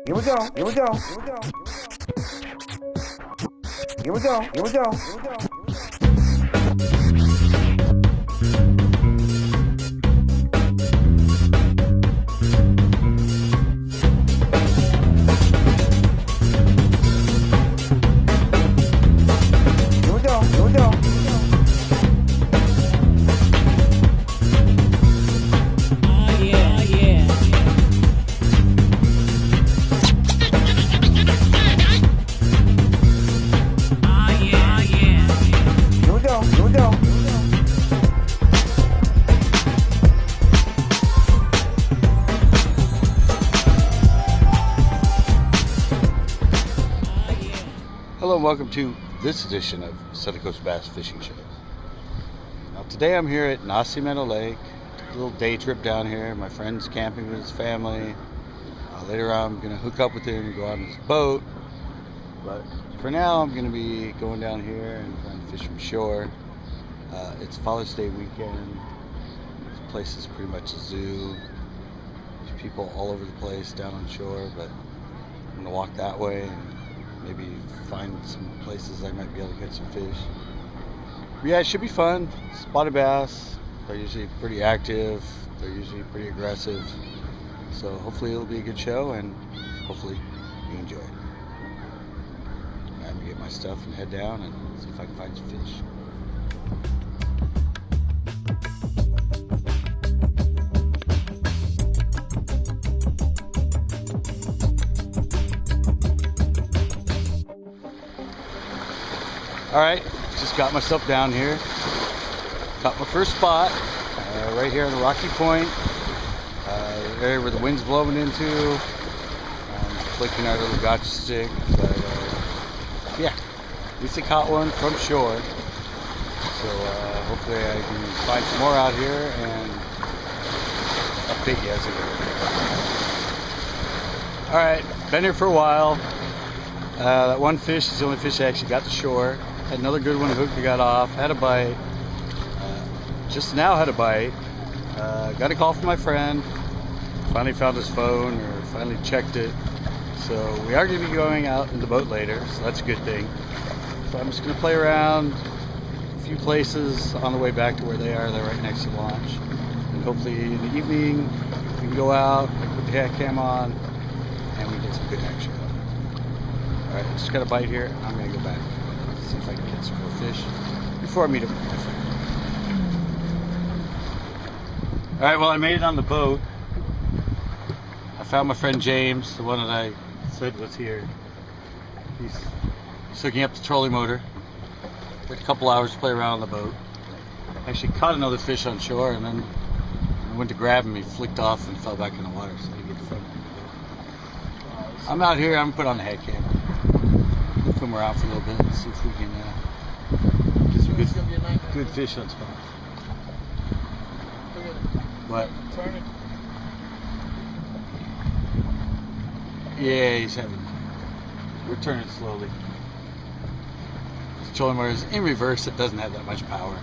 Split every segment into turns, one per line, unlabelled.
Here we go. Here we go. Here we go. Here we go.
Hello and welcome to this edition of Southern Coast Bass Fishing Shows. Now today I'm here at Naciemento Lake. Took a little day trip down here. My friend's camping with his family. Later on I'm going to hook up with him and go on his boat. But for now I'm going to be going down here and trying to fish from shore. It's Father's Day weekend. This place is pretty much a zoo. There's people all over the place down on shore, but I'm going to walk that way and maybe find some places I might be able to catch some fish. But yeah, it should be fun. Spotted bass, they're usually pretty active, they're usually pretty aggressive. So hopefully it'll be a good show and hopefully you enjoy it. I'm gonna get my stuff and head down and see if I can find some fish. Alright, just got myself down here. Got my first spot right here on the rocky point. The area where the wind's blowing into. I'm flicking our little gotcha stick. But yeah, at least I caught one from shore. So hopefully I can find some more out here and update you as I go. Alright, been here for a while. That one fish is the only fish I actually got to shore. Had another good one hooked, got off, had a bite. Just now had a bite. Got a call from my friend. Finally found his phone, or finally checked it. So we are going to be going out in the boat later, so that's a good thing. So I'm just going to play around a few places on the way back to where they are. They're right next to launch. And hopefully in the evening we can go out, I put the hat cam on, and we get some good action. Alright, just got a bite here. I'm going to go back. See if I can get some more fish before I meet up with my friend. Alright, well I made it on the boat. I found my friend James, the one that I said was here. He's hooking up the trolling motor. Took a couple hours to play around on the boat. Actually caught another fish on shore, and then I went to grab him, he flicked off and fell back in the water, so I get the front. I'm out here, I'm going to put on the head cam. Swim around for a little bit and see if we can get some good fish on spot. What? Yeah, he's having. We're turning slowly. This trolling motor is in reverse. It doesn't have that much power.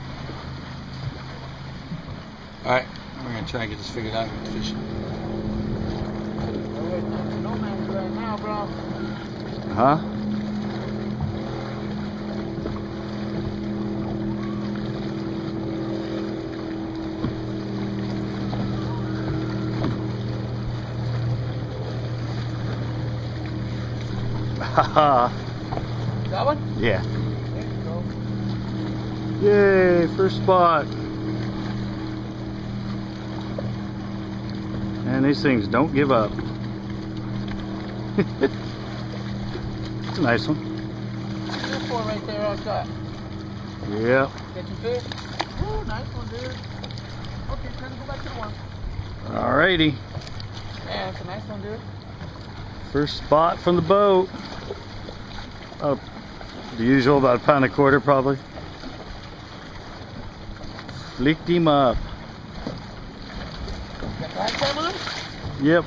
All right, we're gonna try and get this figured out and get fishing.
No man's right now, bro.
Huh? Haha.
Got one?
Yeah.
There you go.
Yay, first spot. And these things don't give up. It's a nice one.
Good one right there outside.
Yep.
Get your fish? Ooh, nice one, dude. Okay, time to go back to the one.
Alrighty.
Yeah, it's a nice one, dude.
First spot from the boat. Oh, the usual, about £1.25 probably. Flicked him up.
Got the light cam on?
Yep.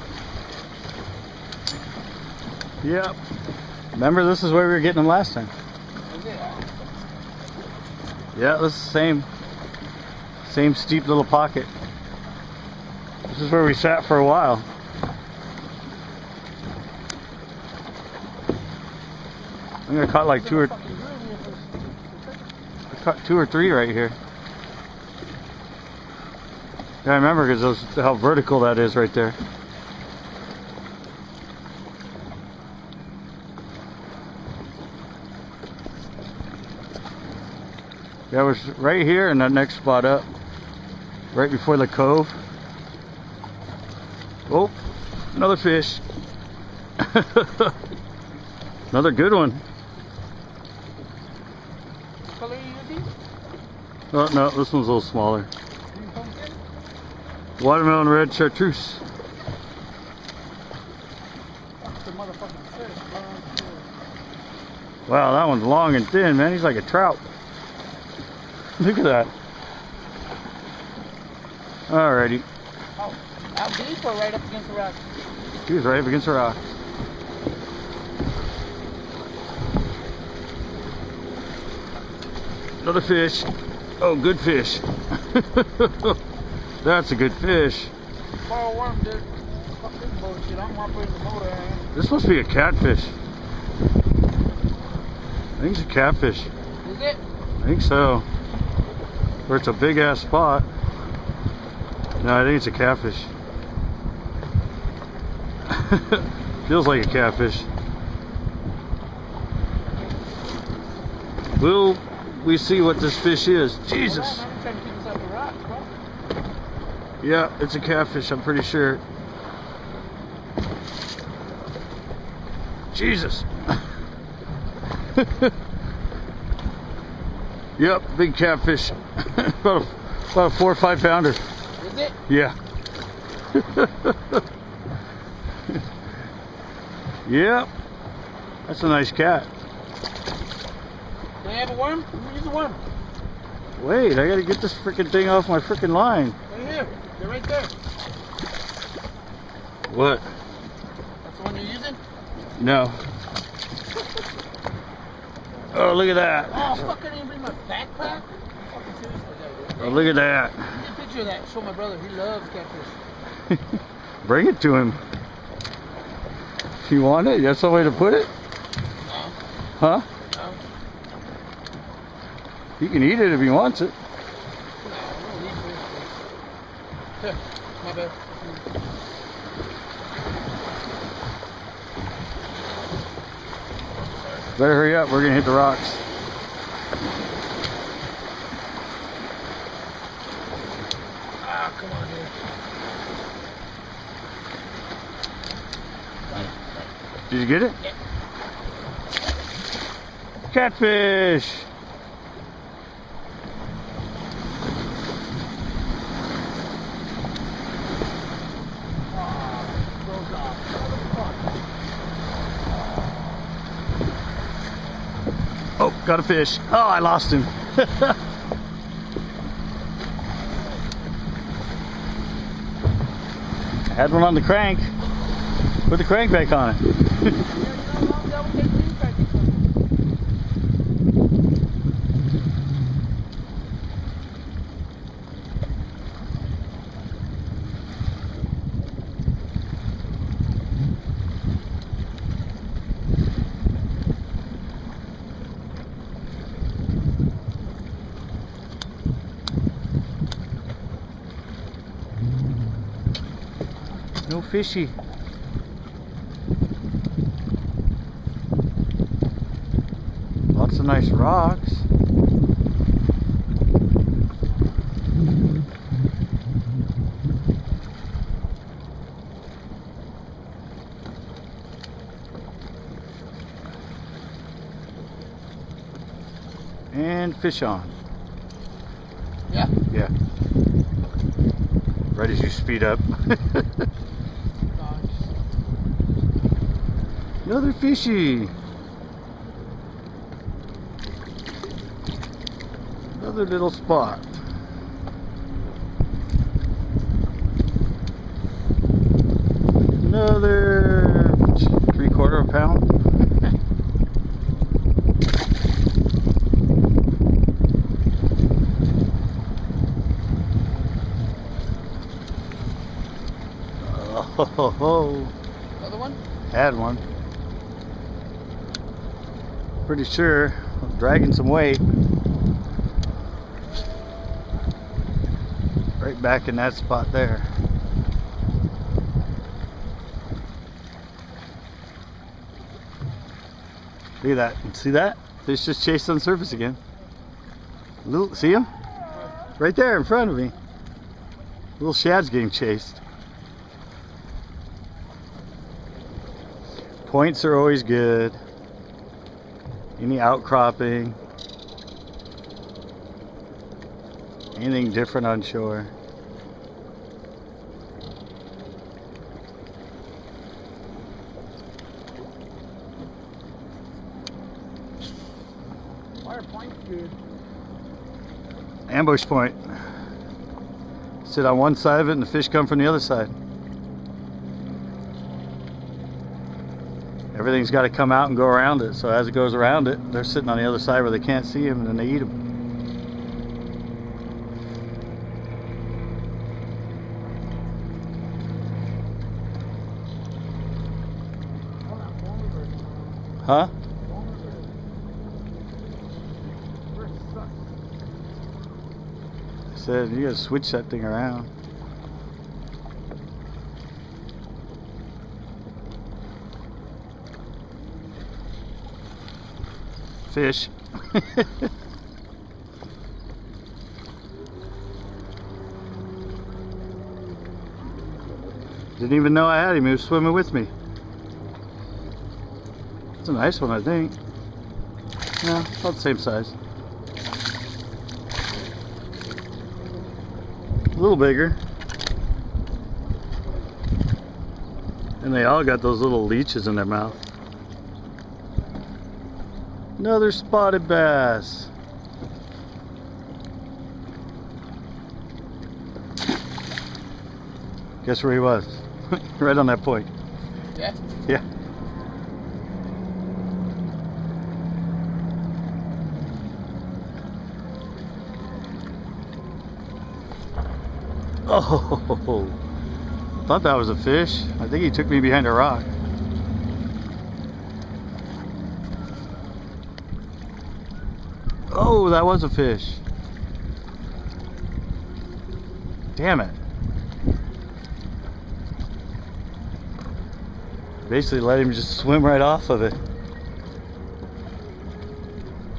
Yep. Remember, this is where we were getting them last time.
Is it?
Yeah, this is the same steep little pocket. This is where we sat for a while. I think I caught like I caught 2 or 3 right here. Yeah, I remember because how vertical that is right there. That was right here in that next spot up, right before the cove. Oh, another fish. Another good one.
What color are you using?
Oh no, this one's a little smaller. Watermelon red chartreuse.
That's the motherfucking fish, bro.
Wow, that one's long and thin, man. He's like a trout. Look at that. Alrighty.
Oh, out deep or right up against the rock?
He was right up against the rock. Another fish. Oh, good fish. That's a good fish.
Borrow a worm, dude. Fuck this bullshit. I'm operating the motor, man.
This is supposed to be a catfish. I think it's a catfish.
Is it?
I think so. Or it's a big ass spot. No, I think it's a catfish. Feels like a catfish. Will we see what this fish is? Jesus.
I'm trying to keep us off the rocks, bro.
Yeah, it's a catfish, I'm pretty sure. Jesus. Yep, big catfish. about a 4 or 5 pounder.
Is it?
Yeah. Yep. That's a nice cat.
Do I have a worm? Use a worm.
Wait, I gotta get this freaking thing off my freaking line.
Right here. They're right there.
What?
That's the one you're using?
No. Oh, look at that.
Oh, fuck, I didn't bring my backpack? Fucking seriously, dude.
Oh, look at that.
Get a picture of that. Show my brother. He loves catfish.
Bring it to him. If you want it, that's the way to put it?
No.
Huh?
No.
He can eat it if he wants it.
No, I don't need to. Here, my bad.
Better hurry up, we're gonna hit the rocks.
Ah, come on, dude.
Did you get it?
Yeah.
Catfish! Oh, got a fish. Oh, I lost him. I had one on the crank. Put the crank back on it. No fishy. Lots of nice rocks. And fish on.
Yeah?
Yeah. Right as you speed up. Another fishy. Another little spot. Another 3/4 pound. Oh,
Another one?
had one. Pretty sure I'm dragging some weight. Right back in that spot there. Look at that. See that? Fish just chased on the surface again. Little, see him? Right there in front of me. Little shad's getting chased. Points are always good. Any outcropping. Anything different on shore.
Fire point's good.
Ambush point. Sit on one side of it and the fish come from the other side. Everything's got to come out and go around it. So as it goes around it, they're sitting on the other side where they can't see him, and then they eat him. Huh? I said you gotta switch that thing around. Fish. Didn't even know I had him. He was swimming with me. It's a nice one, I think. Yeah, about the same size. A little bigger. And they all got those little leeches in their mouth. Another spotted bass. Guess where he was? Right on that point.
Yeah?
Yeah. Oh, thought that was a fish. I think he took me behind a rock. Oh, that was a fish. Damn it. Basically let him just swim right off of it.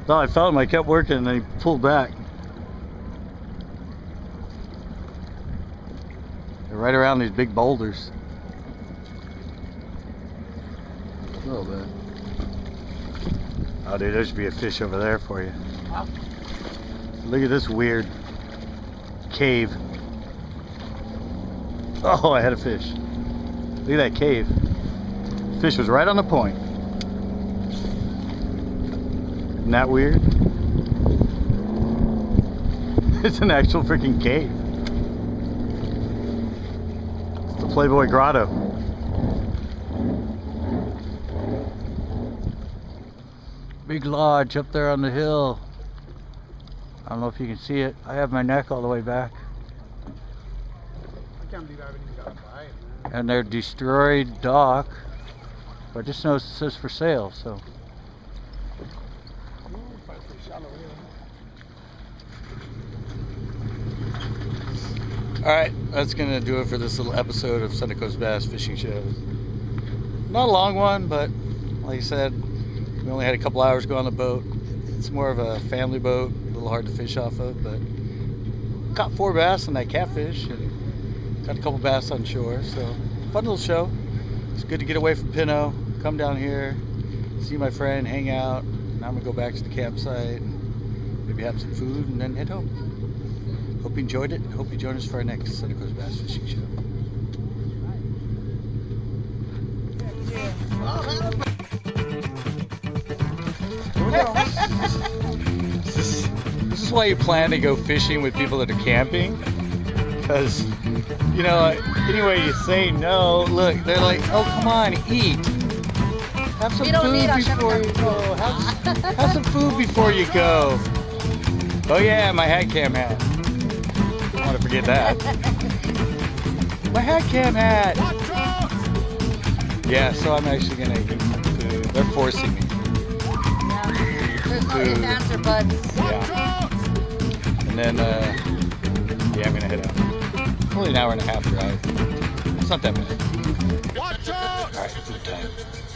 Thought I felt him, I kept working and then he pulled back. They're right around these big boulders. A little bit. Oh dude, there should be a fish over there for you. Look at this weird cave. Oh, I had a fish. Look at that cave. Fish was right on the point. Isn't that weird? It's an actual freaking cave. It's the Playboy Grotto. Big lodge up there on the hill. I don't know if you can see it. I have my neck all the way back.
I can't believe I haven't even got a bite, man.
And their destroyed dock. But I just noticed it says for sale, so.
Ooh, probably pretty shallow here.
Alright, that's gonna do it for this little episode of Sunday Coast Bass Fishing Shows. Not a long one, but like I said, we only had a couple hours go on the boat. It's more of a family boat, a little hard to fish off of, but caught 4 bass on that catfish and got a couple bass on shore, so fun little show. It's good to get away from Pinot, come down here, see my friend, hang out. Now I'm gonna go back to the campsite and maybe have some food and then head home. Hope you enjoyed it. Hope you join us for our next Sunday Coast Bass Fishing Show. This is why you plan to go fishing with people that are camping, because you know anyway you say no, look, they're like, oh come on, eat, have some food before you go, have some food before you go. Oh yeah, my hat cam hat, I want to forget that. My hat cam hat. Yeah, so I'm actually gonna eat some food. They're forcing me. food.
Answer, buds.
Yeah. And then, yeah, I'm gonna head out. Only an hour and a half drive. It's not that bad. Alright, food time.